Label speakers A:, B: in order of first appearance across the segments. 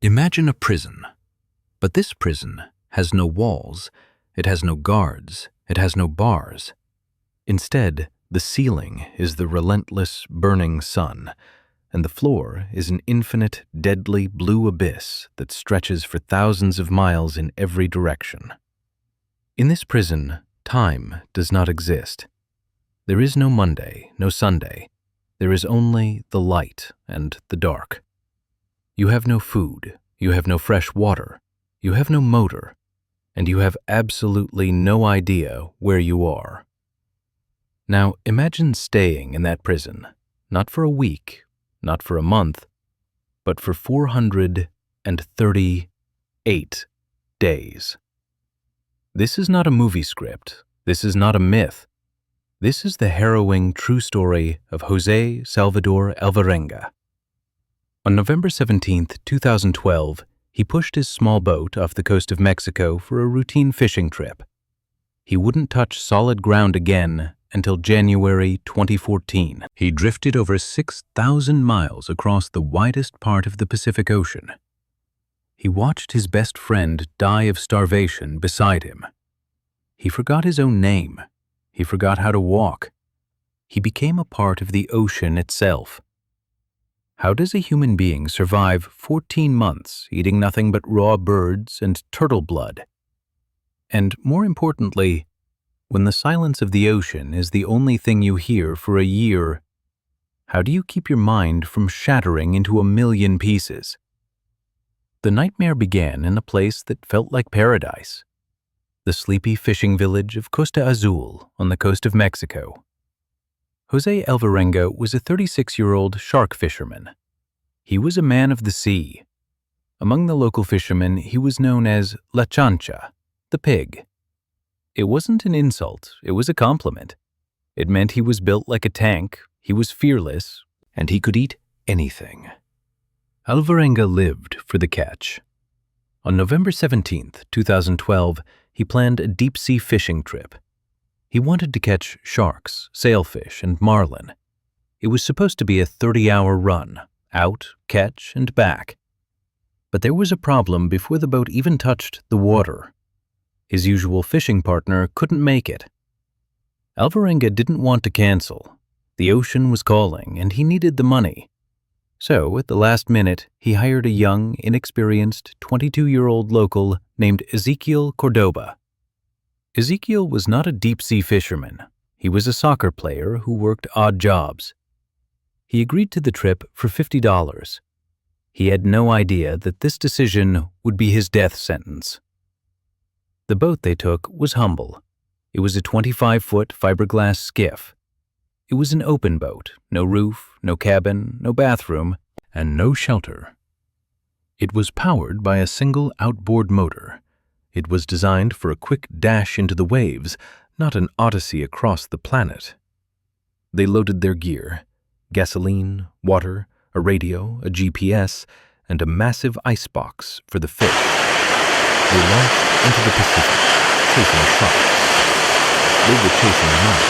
A: Imagine a prison, but this prison has no walls, it has no guards, it has no bars. Instead, the ceiling is the relentless, burning sun, and the floor is an infinite, deadly blue abyss that stretches for thousands of miles in every direction. In this prison, time does not exist. There is no Monday, no Sunday. There is only the light and the dark. You have no food, you have no fresh water, you have no motor, and you have absolutely no idea where you are. Now imagine staying in that prison, not for a week, not for a month, but for 438 days. This is not a movie script. This is not a myth. This is the harrowing true story of Jose Salvador Alvarenga. On November 17, 2012, he pushed his small boat off the coast of Mexico for a routine fishing trip. He wouldn't touch solid ground again until January 2014. He drifted over 6,000 miles across the widest part of the Pacific Ocean. He watched his best friend die of starvation beside him. He forgot his own name. He forgot how to walk. He became a part of the ocean itself. How does a human being survive 14 months eating nothing but raw birds and turtle blood? And more importantly, when the silence of the ocean is the only thing you hear for a year, how do you keep your mind from shattering into a million pieces? The nightmare began in a place that felt like paradise, the sleepy fishing village of Costa Azul on the coast of Mexico. Jose Alvarenga was a 36-year-old shark fisherman. He was a man of the sea. Among the local fishermen, he was known as La Chancha, the pig. It wasn't an insult, it was a compliment. It meant he was built like a tank, he was fearless, and he could eat anything. Alvarenga lived for the catch. On November 17, 2012, he planned a deep-sea fishing trip. He wanted to catch sharks, sailfish, and marlin. It was supposed to be a 30-hour run, out, catch, and back. But there was a problem before the boat even touched the water. His usual fishing partner couldn't make it. Alvarenga didn't want to cancel. The ocean was calling, and he needed the money. So, at the last minute, he hired a young, inexperienced 22-year-old local named Ezequiel Cordoba. Ezequiel was not a deep-sea fisherman. He was a soccer player who worked odd jobs. He agreed to the trip for $50. He had no idea that this decision would be his death sentence. The boat they took was humble. It was a 25-foot fiberglass skiff. It was an open boat, no roof, no cabin, no bathroom, and no shelter. It was powered by a single outboard motor. It was designed for a quick dash into the waves, not an odyssey across the planet. They loaded their gear: gasoline, water, a radio, a GPS, and a massive icebox for the fish. They launched into the Pacific, chasing sharks. They were chasing money.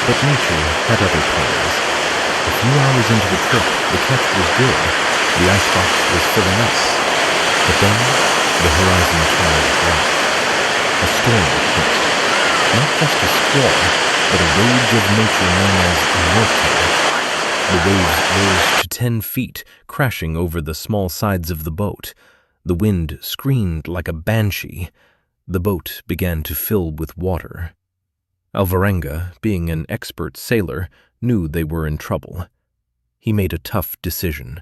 A: But nature had other plans. A few hours into the trip, the catch was good. The icebox was filling up. But then, the horizon turned black. A storm hit. Not just a squall, but a rage of nature known as a hurricane. The waves rose to 10 feet, crashing over the small sides of the boat. The wind screamed like a banshee. The boat began to fill with water. Alvarenga, being an expert sailor, knew they were in trouble. He made a tough decision.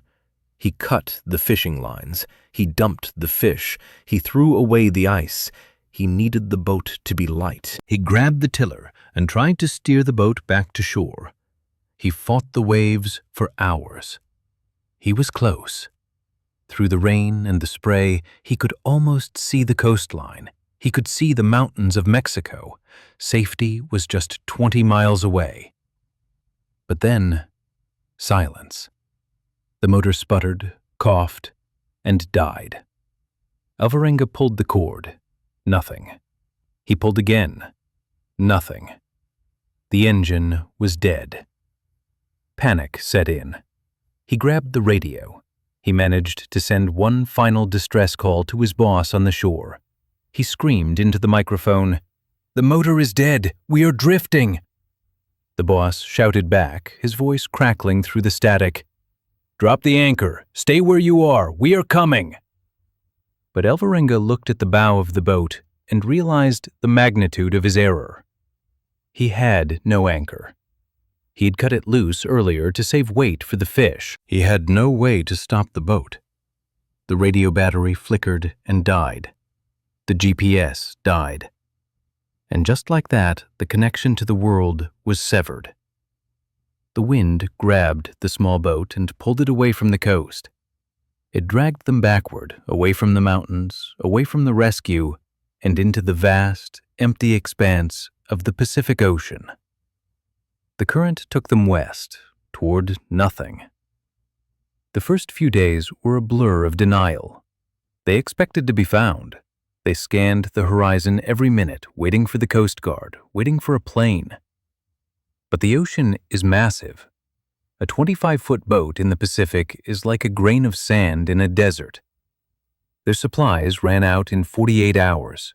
A: He cut the fishing lines. He dumped the fish. He threw away the ice. He needed the boat to be light. He grabbed the tiller and tried to steer the boat back to shore. He fought the waves for hours. He was close. Through the rain and the spray, he could almost see the coastline. He could see the mountains of Mexico. Safety was just 20 miles away. But then, silence. The motor sputtered, coughed, and died. Alvarenga pulled the cord. Nothing. He pulled again. Nothing. The engine was dead. Panic set in. He grabbed the radio. He managed to send one final distress call to his boss on the shore. He screamed into the microphone, "The motor is dead! We are drifting!" The boss shouted back, his voice crackling through the static, "Drop the anchor! Stay where you are! We are coming!" But Alvarenga looked at the bow of the boat and realized the magnitude of his error. He had no anchor. He had cut it loose earlier to save weight for the fish. He had no way to stop the boat. The radio battery flickered and died. The GPS died. And just like that, the connection to the world was severed. The wind grabbed the small boat and pulled it away from the coast. It dragged them backward, away from the mountains, away from the rescue, and into the vast, empty expanse of the Pacific Ocean. The current took them west, toward nothing. The first few days were a blur of denial. They expected to be found. They scanned the horizon every minute, waiting for the Coast Guard, waiting for a plane. But the ocean is massive. A 25-foot boat in the Pacific is like a grain of sand in a desert. Their supplies ran out in 48 hours.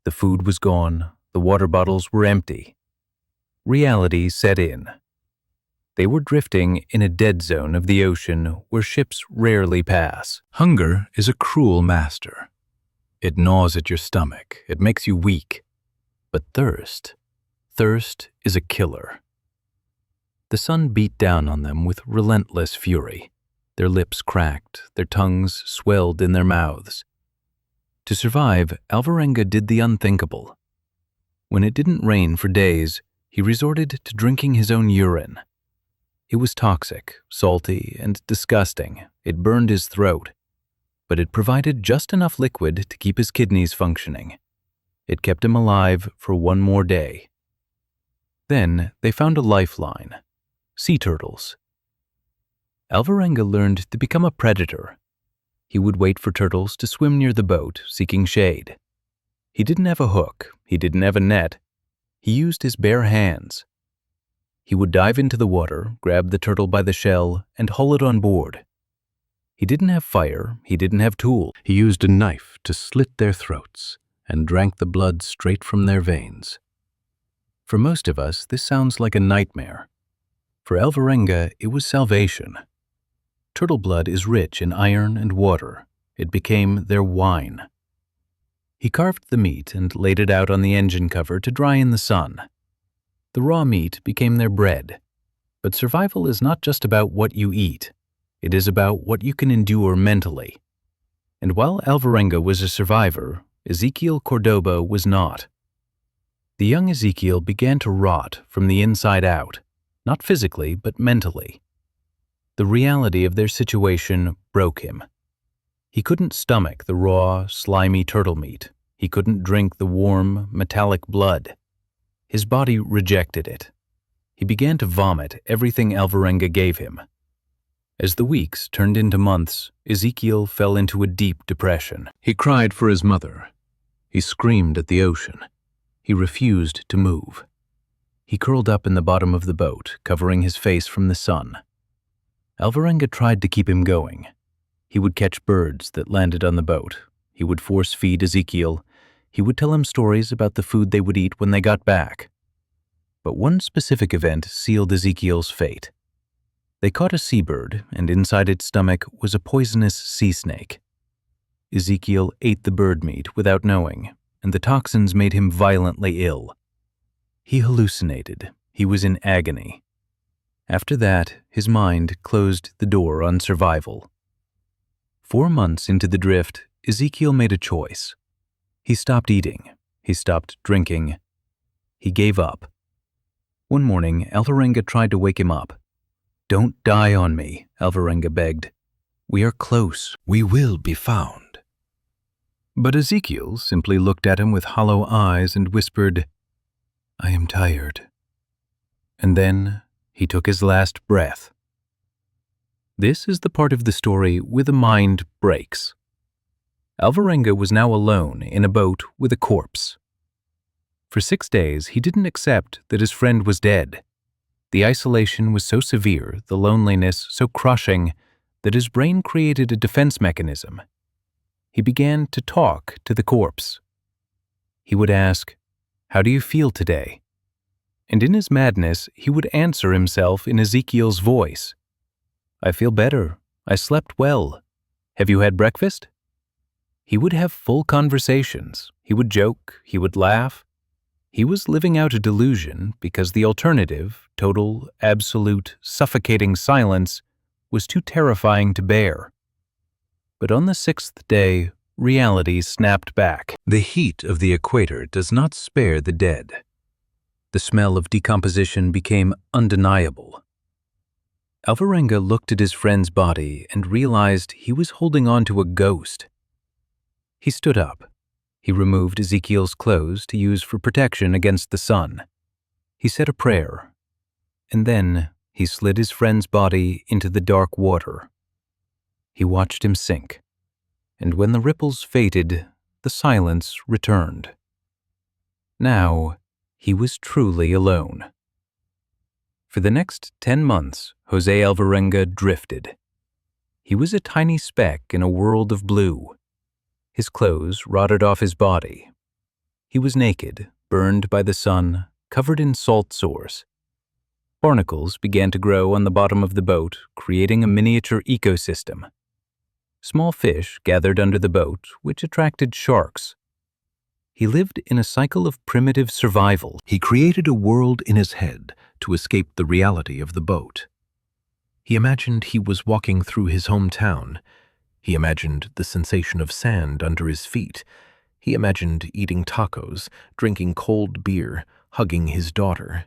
A: The food was gone. The water bottles were empty. Reality set in. They were drifting in a dead zone of the ocean where ships rarely pass. Hunger is a cruel master. It gnaws at your stomach. It makes you weak. But thirst is a killer. The sun beat down on them with relentless fury. Their lips cracked, their tongues swelled in their mouths. To survive, Alvarenga did the unthinkable. When it didn't rain for days, he resorted to drinking his own urine. It was toxic, salty, and disgusting. It burned his throat. But it provided just enough liquid to keep his kidneys functioning. It kept him alive for one more day. Then they found a lifeline: sea turtles. Alvarenga learned to become a predator. He would wait for turtles to swim near the boat, seeking shade. He didn't have a hook. He didn't have a net. He used his bare hands. He would dive into the water, grab the turtle by the shell, and haul it on board. He didn't have fire. He didn't have tools. He used a knife to slit their throats and drank the blood straight from their veins. For most of us, this sounds like a nightmare. For Alvarenga, it was salvation. Turtle blood is rich in iron and water. It became their wine. He carved the meat and laid it out on the engine cover to dry in the sun. The raw meat became their bread. But survival is not just about what you eat. It is about what you can endure mentally. And while Alvarenga was a survivor, Ezequiel Cordoba was not. The young Ezequiel began to rot from the inside out, not physically, but mentally. The reality of their situation broke him. He couldn't stomach the raw, slimy turtle meat. He couldn't drink the warm, metallic blood. His body rejected it. He began to vomit everything Alvarenga gave him. As the weeks turned into months, Ezequiel fell into a deep depression. He cried for his mother. He screamed at the ocean. He refused to move. He curled up in the bottom of the boat, covering his face from the sun. Alvarenga tried to keep him going. He would catch birds that landed on the boat. He would force-feed Ezequiel. He would tell him stories about the food they would eat when they got back. But one specific event sealed Ezequiel's fate. They caught a seabird, and inside its stomach was a poisonous sea snake. Ezequiel ate the bird meat without knowing, and the toxins made him violently ill. He hallucinated. He was in agony. After that, his mind closed the door on survival. 4 months into the drift, Ezequiel made a choice. He stopped eating. He stopped drinking. He gave up. One morning, Alvarenga tried to wake him up. "Don't die on me," Alvarenga begged. "We are close. We will be found." But Ezequiel simply looked at him with hollow eyes and whispered, "I am tired." And then he took his last breath. This is the part of the story where the mind breaks. Alvarenga was now alone in a boat with a corpse. For 6 days, he didn't accept that his friend was dead. The isolation was so severe, the loneliness so crushing, that his brain created a defense mechanism. He began to talk to the corpse. He would ask, "How do you feel today?" And in his madness, he would answer himself in Ezekiel's voice. "I feel better. I slept well. Have you had breakfast?" He would have full conversations. He would joke. He would laugh. He was living out a delusion because the alternative, total, absolute, suffocating silence, was too terrifying to bear. But on the 6th day, reality snapped back. The heat of the equator does not spare the dead. The smell of decomposition became undeniable. Alvarenga looked at his friend's body and realized he was holding on to a ghost. He stood up. He removed Ezekiel's clothes to use for protection against the sun. He said a prayer, and then he slid his friend's body into the dark water. He watched him sink, and when the ripples faded, the silence returned. Now, he was truly alone. For the next 10 months, Jose Alvarenga drifted. He was a tiny speck in a world of blue. His clothes rotted off his body. He was naked, burned by the sun, covered in salt sores. Barnacles began to grow on the bottom of the boat, creating a miniature ecosystem. Small fish gathered under the boat, which attracted sharks. He lived in a cycle of primitive survival. He created a world in his head to escape the reality of the boat. He imagined he was walking through his hometown. He imagined the sensation of sand under his feet. He imagined eating tacos, drinking cold beer, hugging his daughter.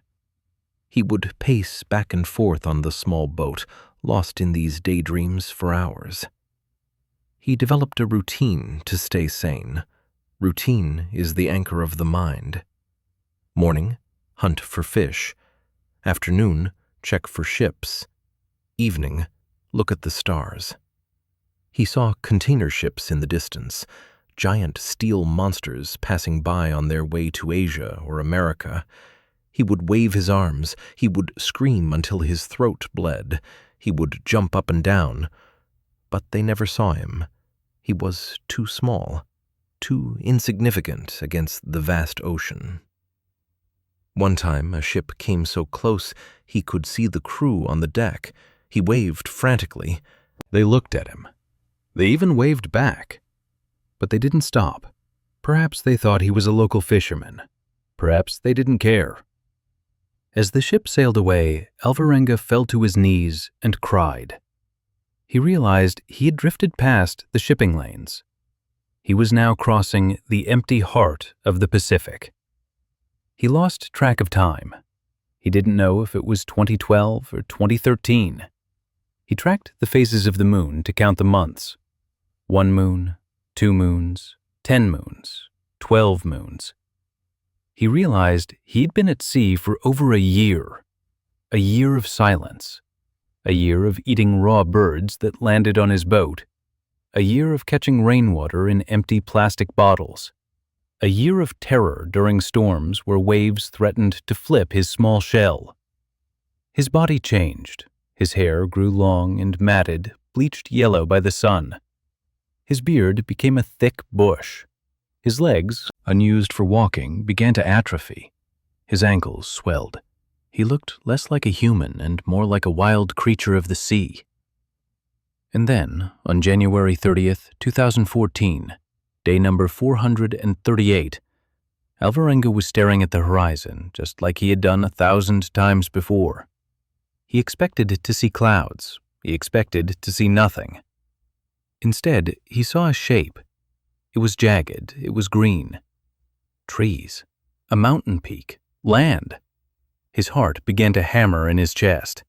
A: He would pace back and forth on the small boat, lost in these daydreams for hours. He developed a routine to stay sane. Routine is the anchor of the mind. Morning, hunt for fish. Afternoon, check for ships. Evening, look at the stars. He saw container ships in the distance, giant steel monsters passing by on their way to Asia or America. He would wave his arms. He would scream until his throat bled. He would jump up and down. But they never saw him. He was too small, too insignificant against the vast ocean. One time, a ship came so close he could see the crew on the deck. He waved frantically. They looked at him. They even waved back. But they didn't stop. Perhaps they thought he was a local fisherman. Perhaps they didn't care. As the ship sailed away, Alvarenga fell to his knees and cried. He realized he had drifted past the shipping lanes. He was now crossing the empty heart of the Pacific. He lost track of time. He didn't know if it was 2012 or 2013. He tracked the phases of the moon to count the months. 1 moon, 2 moons, 10 moons, 12 moons. He realized he'd been at sea for over a year of silence, a year of eating raw birds that landed on his boat, a year of catching rainwater in empty plastic bottles, a year of terror during storms where waves threatened to flip his small shell. His body changed. His hair grew long and matted, bleached yellow by the sun. His beard became a thick bush. His legs, unused for walking, began to atrophy. His ankles swelled. He looked less like a human and more like a wild creature of the sea. And then, on January 30th, 2014, day number 438, Alvarenga was staring at the horizon, just like he had done 1,000 times before. He expected to see clouds. He expected to see nothing. Instead, he saw a shape. It was jagged. It was green. Trees. A mountain peak. Land. His heart began to hammer in his chest.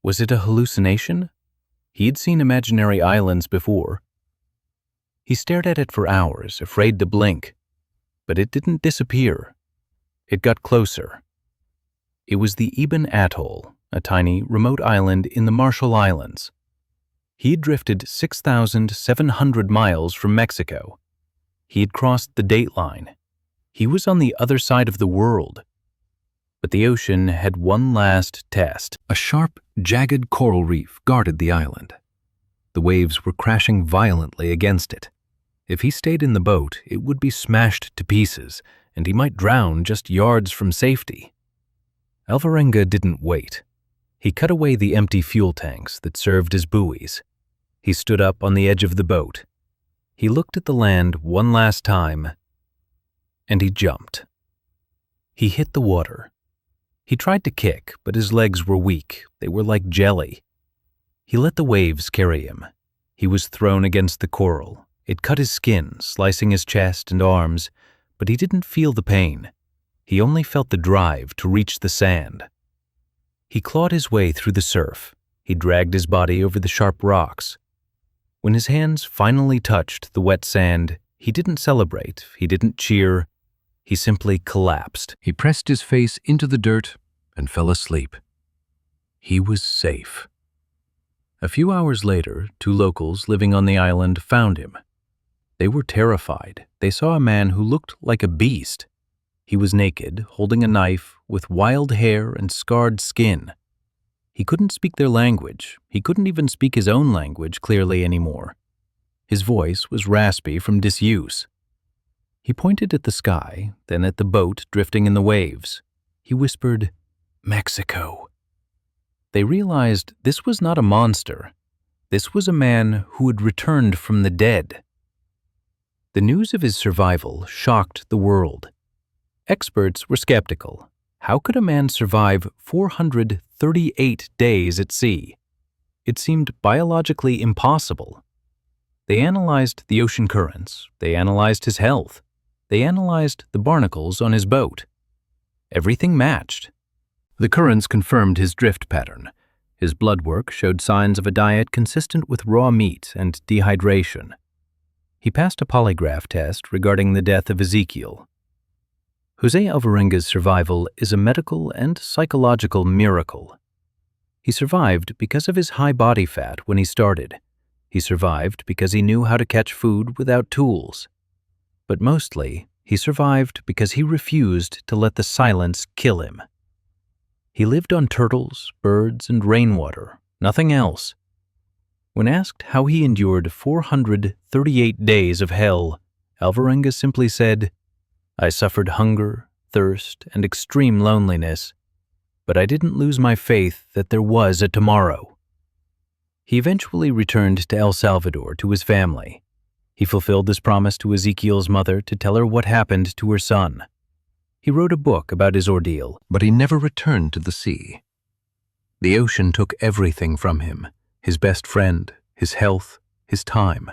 A: Was it a hallucination? He had seen imaginary islands before. He stared at it for hours, afraid to blink. But it didn't disappear. It got closer. It was the Eben Atoll, a tiny, remote island in the Marshall Islands. He had drifted 6,700 miles from Mexico. He had crossed the date line. He was on the other side of the world. But the ocean had one last test. A sharp, jagged coral reef guarded the island. The waves were crashing violently against it. If he stayed in the boat, it would be smashed to pieces, and he might drown just yards from safety. Alvarenga didn't wait. He cut away the empty fuel tanks that served as buoys. He stood up on the edge of the boat. He looked at the land one last time, and he jumped. He hit the water. He tried to kick, but his legs were weak. They were like jelly. He let the waves carry him. He was thrown against the coral. It cut his skin, slicing his chest and arms, but he didn't feel the pain. He only felt the drive to reach the sand. He clawed his way through the surf. He dragged his body over the sharp rocks. When his hands finally touched the wet sand, he didn't celebrate, he didn't cheer. He simply collapsed. He pressed his face into the dirt and fell asleep. He was safe. A few hours later, 2 locals living on the island found him. They were terrified. They saw a man who looked like a beast. He was naked, holding a knife, with wild hair and scarred skin. He couldn't speak their language. He couldn't even speak his own language clearly anymore. His voice was raspy from disuse. He pointed at the sky, then at the boat drifting in the waves. He whispered, "Mexico." They realized this was not a monster. This was a man who had returned from the dead. The news of his survival shocked the world. Experts were skeptical. How could a man survive 438 days at sea? It seemed biologically impossible. They analyzed the ocean currents. They analyzed his health. They analyzed the barnacles on his boat. Everything matched. The currents confirmed his drift pattern. His blood work showed signs of a diet consistent with raw meat and dehydration. He passed a polygraph test regarding the death of Ezekiel. Jose Alvarenga's survival is a medical and psychological miracle. He survived because of his high body fat when he started. He survived because he knew how to catch food without tools. But mostly, he survived because he refused to let the silence kill him. He lived on turtles, birds, and rainwater, nothing else. When asked how he endured 438 days of hell, Alvarenga simply said, "I suffered hunger, thirst, and extreme loneliness, but I didn't lose my faith that there was a tomorrow." He eventually returned to El Salvador to his family. He fulfilled this promise to Ezekiel's mother to tell her what happened to her son. He wrote a book about his ordeal, but he never returned to the sea. The ocean took everything from him, his best friend, his health, his time.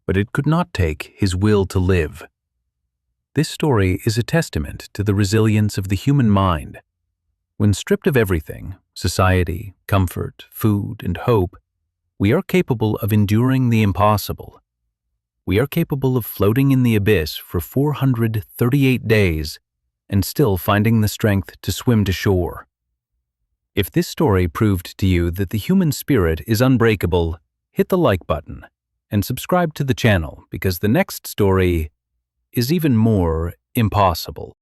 A: But it could not take his will to live. This story is a testament to the resilience of the human mind. When stripped of everything, society, comfort, food, and hope, we are capable of enduring the impossible. We are capable of floating in the abyss for 438 days and still finding the strength to swim to shore. If this story proved to you that the human spirit is unbreakable, hit the like button and subscribe to the channel because the next story is even more impossible.